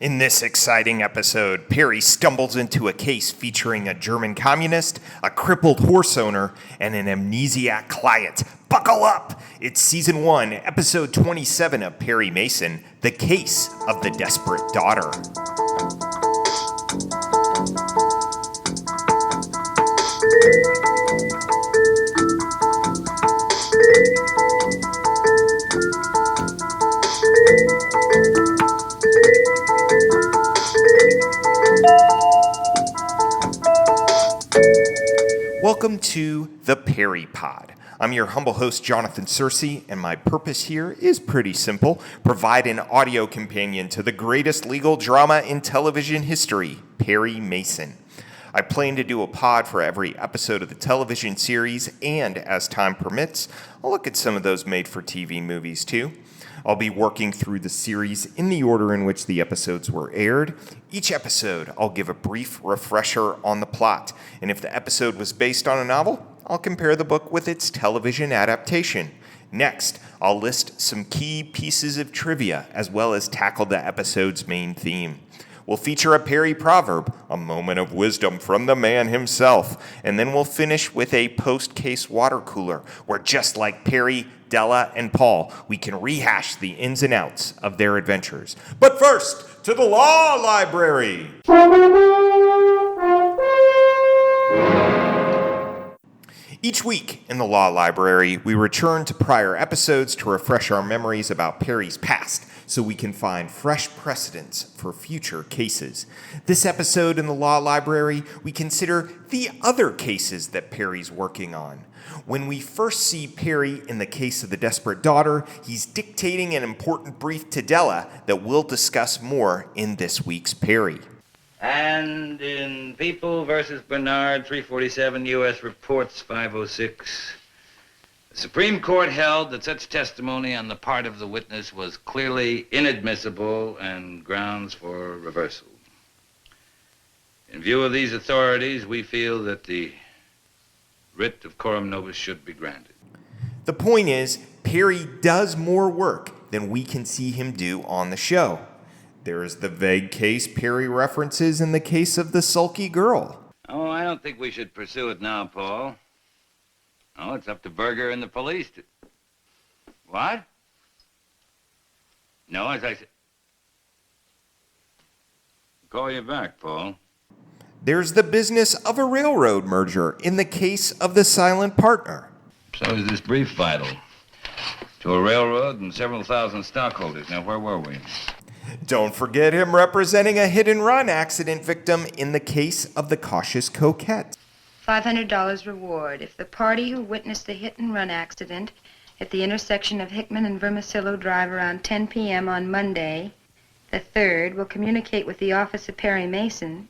In this exciting episode, Perry stumbles into a case featuring a German communist, a crippled horse owner, and an amnesiac client. Buckle up! It's Season 1, Episode 27 of Perry Mason, The Case of the Desperate Daughter. Welcome to the Perry Pod. I'm your humble host, Jonathan Searcy, and my purpose here is pretty simple. Provide an audio companion to the greatest legal drama in television history, Perry Mason. I plan to do a pod for every episode of the television series, and as time permits, I'll look at some of those made-for-TV movies too. I'll be working through the series in the order in which the episodes were aired. Each episode, I'll give a brief refresher on the plot, and if the episode was based on a novel, I'll compare the book with its television adaptation. Next, I'll list some key pieces of trivia, as well as tackle the episode's main theme. We'll feature a Perry proverb, a moment of wisdom from the man himself, and then we'll finish with a post-case water cooler, where just like Perry, Della, and Paul, we can rehash the ins and outs of their adventures. But first, to the law library! Each week in the law library, we return to prior episodes to refresh our memories about Perry's past, so we can find fresh precedents for future cases. This episode in the law library, we consider the other cases that Perry's working on. When we first see Perry in the case of the Desperate Daughter, he's dictating an important brief to Della that we'll discuss more in this week's Perry. And in People versus Bernard, 347 U.S. Reports 506, the Supreme Court held that such testimony on the part of the witness was clearly inadmissible and grounds for reversal. In view of these authorities, we feel that the writ of coram nobis should be granted. The point is, Perry does more work than we can see him do on the show. There is the vague case Perry references in the case of the sulky girl. Oh, I don't think we should pursue it now, Paul. Oh, it's up to Berger and the police to... What? No, as I said... Call you back, Paul. There's the business of a railroad merger in the case of the silent partner. So is this brief vital. To a railroad and several thousand stockholders. Now, where were we? Don't forget him representing a hit-and-run accident victim in the case of the cautious coquette. $500 reward if the party who witnessed the hit-and-run accident at the intersection of Hickman and Vermicello Drive around 10 p.m. on Monday, the 3rd, will communicate with the office of Perry Mason.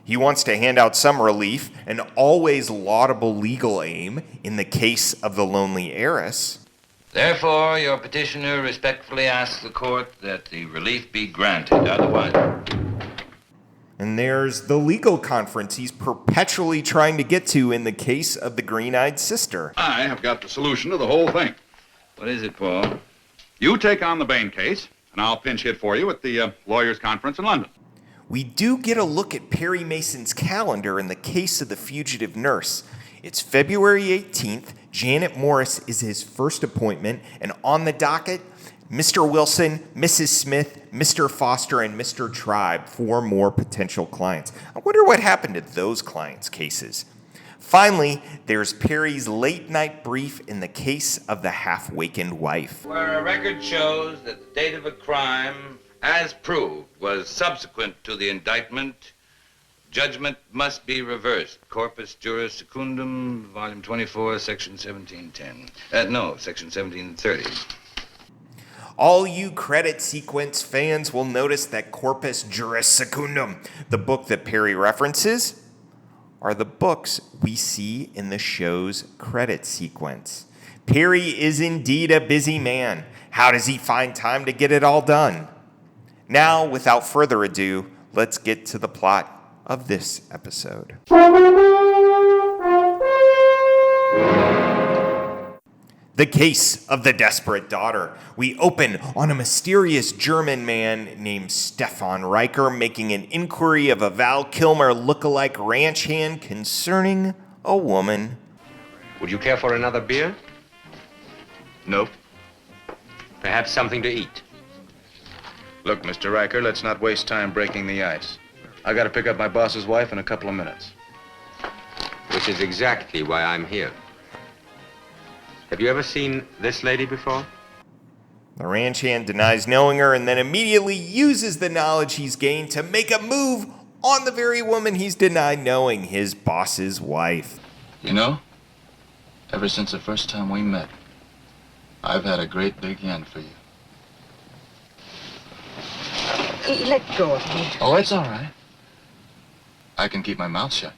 He wants to hand out some relief, an always laudable legal aim, in the case of the lonely heiress. Therefore, your petitioner respectfully asks the court that the relief be granted. Otherwise... And there's the legal conference he's perpetually trying to get to in the case of the green-eyed sister. I have got the solution to the whole thing. What is it, Paul? You take on the Bain case, and I'll pinch hit for you at the lawyers' conference in London. We do get a look at Perry Mason's calendar in the case of the fugitive nurse. It's February 18th. Janet Morris is his first appointment, and on the docket, Mr. Wilson, Mrs. Smith, Mr. Foster, and Mr. Tribe, 4 more potential clients. I wonder what happened to those clients' cases. Finally, there's Perry's late-night brief in the case of the half-wakened wife. Where a record shows that the date of a crime, as proved, was subsequent to the indictment, judgment must be reversed. Corpus Juris Secundum, Volume 24, Section 1710. Section 1730. All you credit sequence fans will notice that Corpus Juris Secundum, the book that Perry references, are the books we see in the show's credit sequence. Perry is indeed a busy man. How does he find time to get it all done? Now, without further ado, let's get to the plot of this episode. The case of the Desperate Daughter. We open on a mysterious German man named Stefan Riker making an inquiry of a Val Kilmer look-alike ranch hand concerning a woman. Would you care for another beer? Nope. Perhaps something to eat? Look, Mr. Riker, let's not waste time breaking the ice. I gotta pick up my boss's wife in a couple of minutes. Which is exactly why I'm here. Have you ever seen this lady before? The ranch hand denies knowing her and then immediately uses the knowledge he's gained to make a move on the very woman he's denied knowing, his boss's wife. You know, ever since the first time we met, I've had a great big yen for you. Let go of me. Oh, it's all right. I can keep my mouth shut.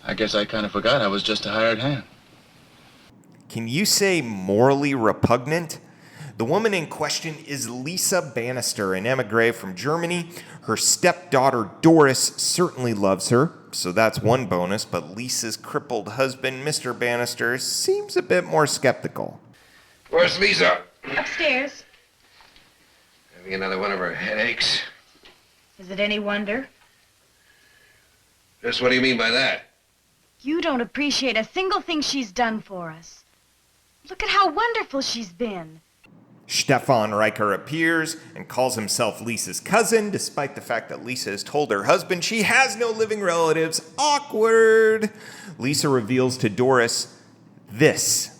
I guess I kind of forgot I was just a hired hand. Can you say morally repugnant? The woman in question is Lisa Bannister, an emigre from Germany. Her stepdaughter Doris certainly loves her, so that's one bonus, but Lisa's crippled husband, Mr. Bannister, seems a bit more skeptical. Where's Lisa? Upstairs. Having another one of her headaches. Is it any wonder? Just what do you mean by that? You don't appreciate a single thing she's done for us. Look at how wonderful she's been. Stefan Riker appears and calls himself Lisa's cousin, despite the fact that Lisa has told her husband she has no living relatives. Awkward! Lisa reveals to Doris this.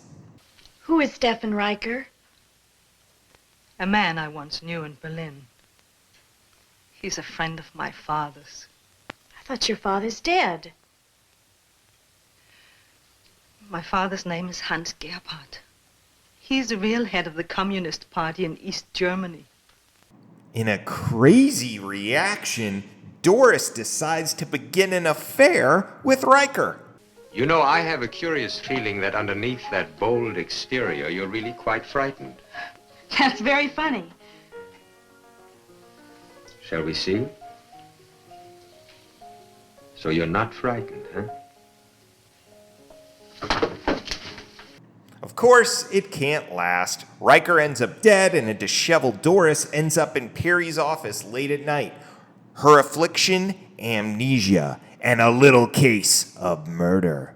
Who is Stefan Riker? A man I once knew in Berlin. He's a friend of my father's. I thought your father's dead. My father's name is Hans Gerhardt. He's the real head of the Communist Party in East Germany. In a crazy reaction, Doris decides to begin an affair with Riker. You know, I have a curious feeling that underneath that bold exterior, you're really quite frightened. That's very funny. Shall we see? So you're not frightened, huh? Of course, it can't last. Riker ends up dead, and a disheveled Doris ends up in Perry's office late at night. Her affliction, amnesia, and a little case of murder.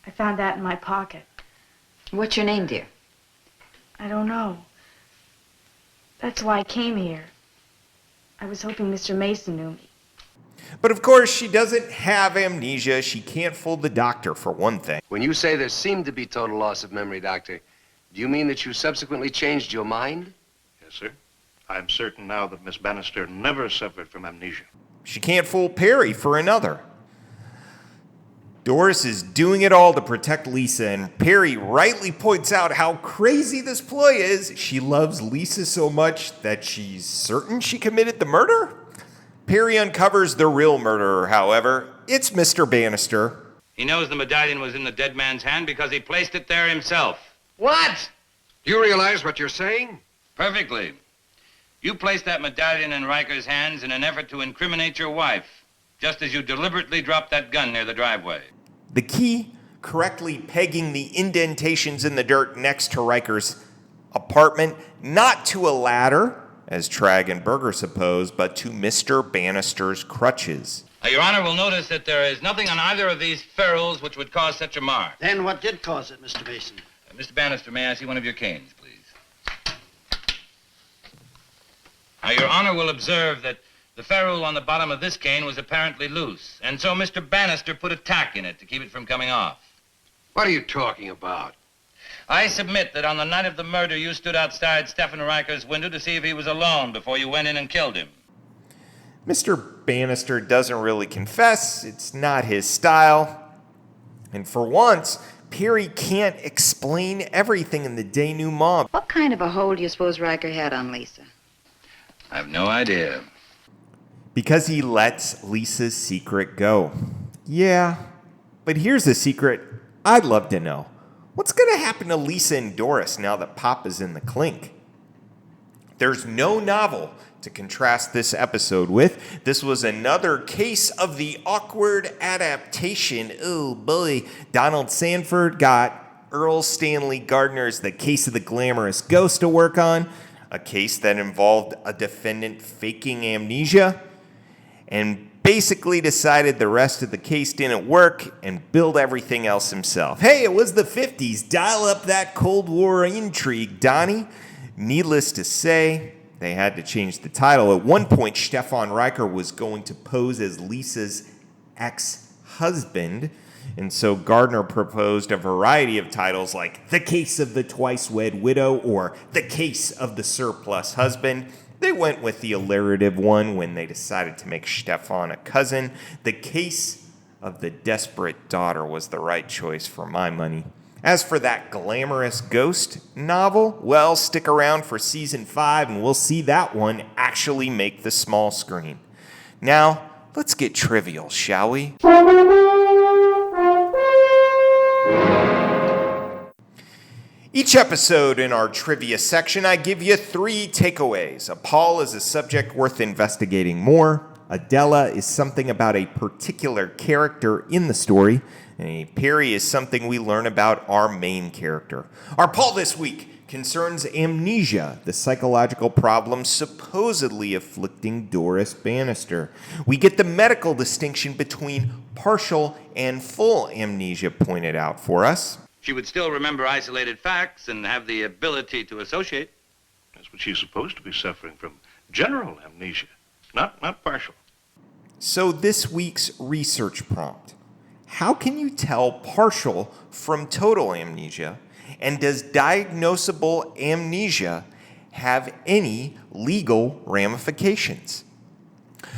I found that in my pocket. What's your name, dear? I don't know. That's why I came here. I was hoping Mr. Mason knew me. But of course, she doesn't have amnesia. She can't fool the doctor, for one thing. When you say there seemed to be total loss of memory, Doctor, do you mean that you subsequently changed your mind? Yes, sir. I'm certain now that Miss Bannister never suffered from amnesia. She can't fool Perry, for another. Doris is doing it all to protect Lisa, and Perry rightly points out how crazy this ploy is. She loves Lisa so much that she's certain she committed the murder? Perry uncovers the real murderer, however. It's Mr. Bannister. He knows the medallion was in the dead man's hand because he placed it there himself. What? Do you realize what you're saying? Perfectly. You placed that medallion in Riker's hands in an effort to incriminate your wife, just as you deliberately dropped that gun near the driveway. The key, correctly pegging the indentations in the dirt next to Riker's apartment, not to a ladder, as Trag and Berger suppose, but to Mr. Bannister's crutches. Your Honor will notice that there is nothing on either of these ferrules which would cause such a mark. Then what did cause it, Mr. Mason? Mr. Bannister, may I see one of your canes, please? Now, Your Honor will observe that the ferrule on the bottom of this cane was apparently loose, and so Mr. Bannister put a tack in it to keep it from coming off. What are you talking about? I submit that on the night of the murder, you stood outside Stefan Riker's window to see if he was alone before you went in and killed him. Mr. Bannister doesn't really confess. It's not his style. And for once, Perry can't explain everything in the denouement. What kind of a hold do you suppose Riker had on Lisa? I have no idea. Because he lets Lisa's secret go. Yeah, but here's a secret I'd love to know. What's going to happen to Lisa and Doris now that Papa's in the clink? There's no novel to contrast this episode with. This was another case of the awkward adaptation. Oh boy. Donald Sanford got Earl Stanley Gardner's The Case of the Glamorous Ghost to work on, a case that involved a defendant faking amnesia, and basically decided the rest of the case didn't work and build everything else himself. Hey, it was the 50s. Dial up that Cold War intrigue, Donnie. Needless to say, they had to change the title. At one point, Stefan Riker was going to pose as Lisa's ex-husband, and so Gardner proposed a variety of titles like The Case of the Twice-Wed Widow or The Case of the Surplus Husband. They went with the alliterative one when they decided to make Stefan a cousin. The Case of the Desperate Daughter was the right choice for my money. As for that Glamorous Ghost novel, well, stick around for season 5 and we'll see that one actually make the small screen. Now, let's get trivial, shall we? Each episode in our trivia section, I give you 3 takeaways. A Paul is a subject worth investigating more. A Della is something about a particular character in the story. And a Perry is something we learn about our main character. Our Paul this week concerns amnesia, the psychological problem supposedly afflicting Doris Bannister. We get the medical distinction between partial and full amnesia pointed out for us. She would still remember isolated facts and have the ability to associate. That's what she's supposed to be suffering from. General amnesia, not partial. So this week's research prompt. How can you tell partial from total amnesia? And does diagnosable amnesia have any legal ramifications?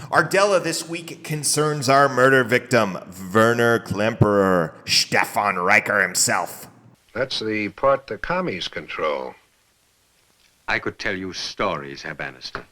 Our Della this week concerns our murder victim, Werner Klemperer, Stefan Riker himself. That's the part the commies control. I could tell you stories, Herr Bannister.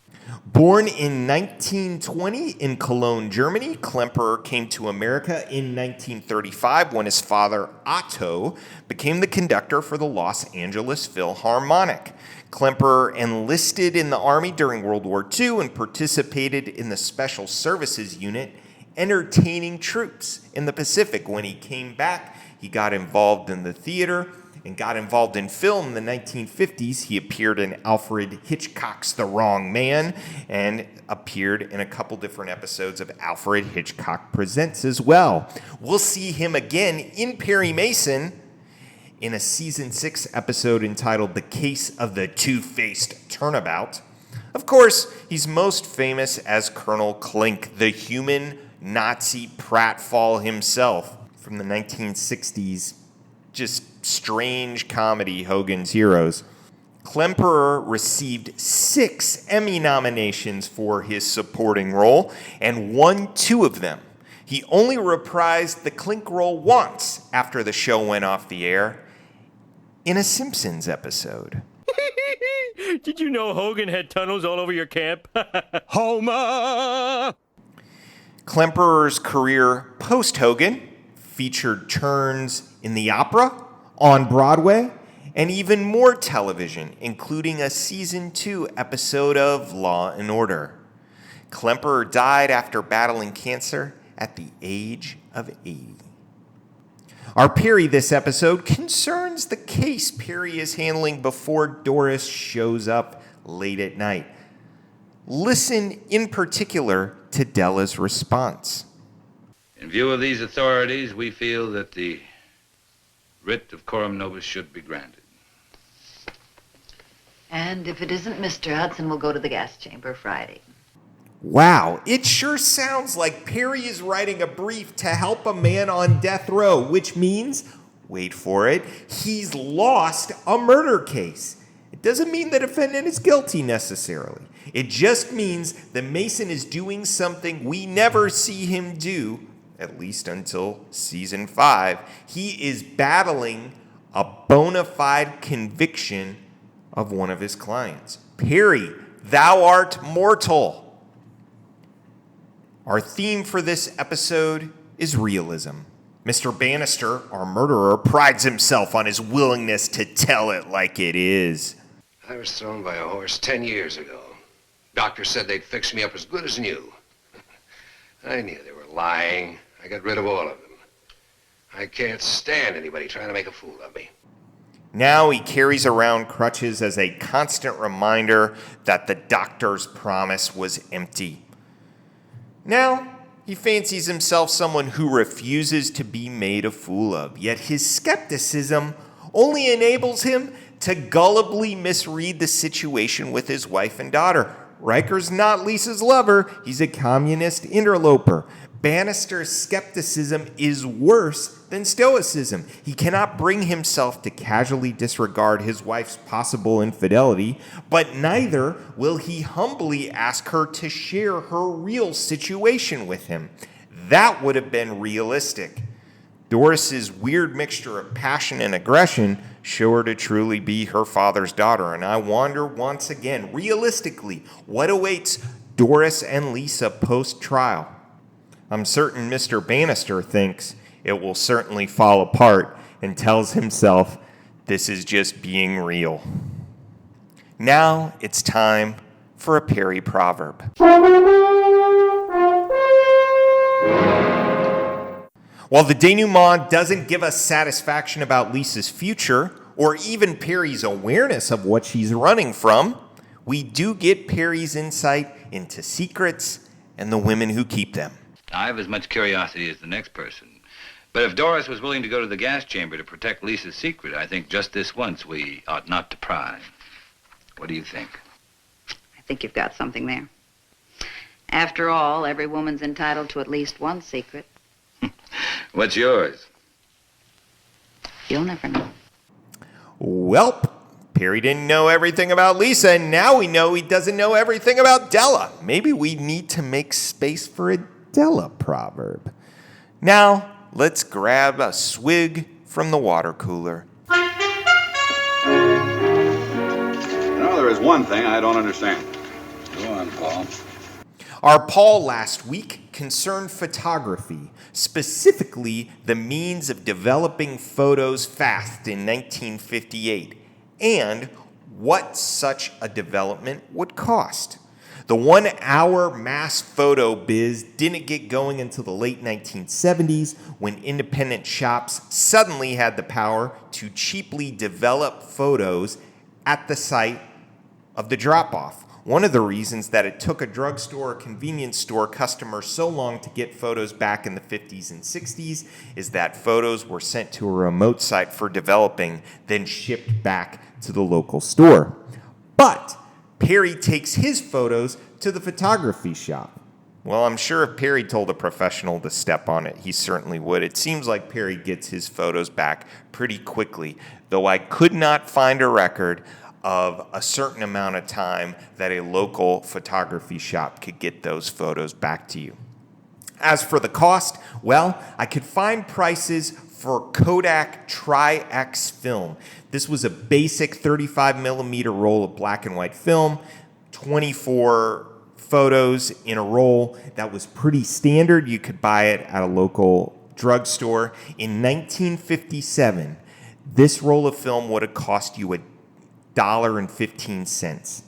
Born in 1920 in Cologne, Germany, Klemperer came to America in 1935 when his father, Otto, became the conductor for the Los Angeles Philharmonic. Klemperer enlisted in the Army during World War II and participated in the Special Services Unit, entertaining troops in the Pacific. When he came back, he got involved in the theater and got involved in film in the 1950s. He appeared in Alfred Hitchcock's The Wrong Man and appeared in a couple different episodes of Alfred Hitchcock Presents as well. We'll see him again in Perry Mason in a season 6 episode entitled The Case of the Two-Faced Turnabout. Of course, he's most famous as Colonel Klink, the human Nazi pratfall himself from the 1960s. Just strange comedy, Hogan's Heroes. Klemperer received 6 Emmy nominations for his supporting role and won 2 of them. He only reprised the Klink role once after the show went off the air in a Simpsons episode. Did you know Hogan had tunnels all over your camp? Homer! Klemperer's career post-Hogan featured turns in the opera, on Broadway, and even more television, including a season 2 episode of Law and Order. Klemperer died after battling cancer at the age of 80. Our Perry this episode concerns the case Perry is handling before Doris shows up late at night. Listen in particular to Della's response. In view of these authorities, we feel that the writ of coram nobis should be granted. And if it isn't, Mr. Hudson will go to the gas chamber Friday. Wow, it sure sounds like Perry is writing a brief to help a man on death row, which means, wait for it, he's lost a murder case. It doesn't mean the defendant is guilty necessarily. It just means that Mason is doing something we never see him do, at least until season 5. He is battling a bona fide conviction of one of his clients. Perry, thou art mortal. Our theme for this episode is realism. Mr. Bannister, our murderer, prides himself on his willingness to tell it like it is. I was thrown by a horse 10 years ago. Doctor said they'd fix me up as good as new. I knew they were lying. I got rid of all of them. I can't stand anybody trying to make a fool of me. Now he carries around crutches as a constant reminder that the doctor's promise was empty. Now he fancies himself someone who refuses to be made a fool of, yet his skepticism only enables him to gullibly misread the situation with his wife and daughter. Riker's not Lisa's lover, he's a communist interloper. Bannister's skepticism is worse than stoicism. He cannot bring himself to casually disregard his wife's possible infidelity, but neither will he humbly ask her to share her real situation with him. That would have been realistic. Doris's weird mixture of passion and aggression show her to truly be her father's daughter, and I wonder once again, realistically, what awaits Doris and Lisa post-trial? I'm certain Mr. Bannister thinks it will certainly fall apart and tells himself this is just being real. Now it's time for a Perry proverb. While the denouement doesn't give us satisfaction about Lisa's future, or even Perry's awareness of what she's running from, we do get Perry's insight into secrets and the women who keep them. I have as much curiosity as the next person. But if Doris was willing to go to the gas chamber to protect Lisa's secret, I think just this once we ought not to pry. What do you think? I think you've got something there. After all, every woman's entitled to at least one secret. What's yours? You'll never know. Welp, Perry didn't know everything about Lisa, and now we know he doesn't know everything about Della. Maybe we need to make space for a Della proverb. Now, let's grab a swig from the water cooler. You know, there is one thing I don't understand. Go on, Paul. Our Paul last week concerned photography, specifically the means of developing photos fast in 1958, and what such a development would cost. The 1 hour mass photo biz didn't get going until the late 1970s, when independent shops suddenly had the power to cheaply develop photos at the site of the drop-off. One of the reasons that it took a drugstore or convenience store customer so long to get photos back in the 50s and 60s is that photos were sent to a remote site for developing, then shipped back to the local store. But Perry takes his photos to the photography shop. Well, I'm sure if Perry told a professional to step on it, he certainly would. It seems like Perry gets his photos back pretty quickly, though I could not find a record of a certain amount of time that a local photography shop could get those photos back to you. As for the cost, well, I could find prices for Kodak Tri-X film. This was a basic 35 millimeter roll of black and white film, 24 photos in a roll. That was pretty standard. You could buy it at a local drugstore. In 1957, this roll of film would have cost you $1.15.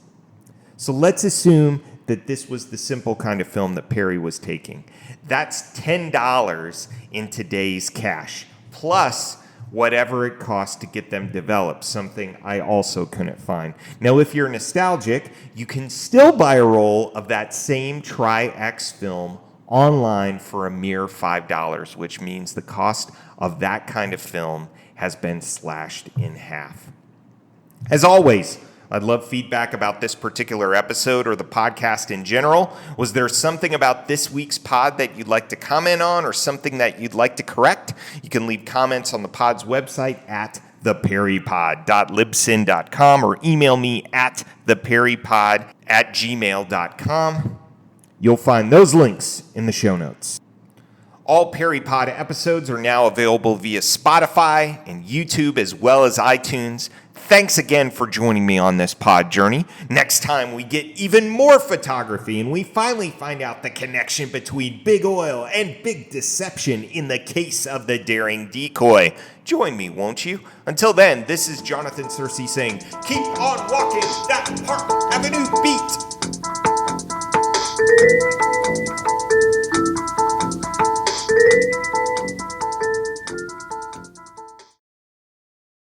So let's assume that this was the simple kind of film that Perry was taking. That's $10 in today's cash, plus whatever it costs to get them developed, something I also couldn't find. Now, if you're nostalgic, you can still buy a roll of that same Tri-X film online for a mere $5, which means the cost of that kind of film has been slashed in half. As always, I'd love feedback about this particular episode or the podcast in general. Was there something about this week's pod that you'd like to comment on or something that you'd like to correct? You can leave comments on the pod's website at theperrypod.libsyn.com or email me at theperrypod@gmail.com. You'll find those links in the show notes. All PerryPod episodes are now available via Spotify and YouTube as well as iTunes. Thanks again for joining me on this pod journey. Next time we get even more photography and we finally find out the connection between big oil and big deception in the case of the daring decoy. Join me, won't you? Until then, this is Jonathan Searcy saying, keep on walking that Park Avenue beat.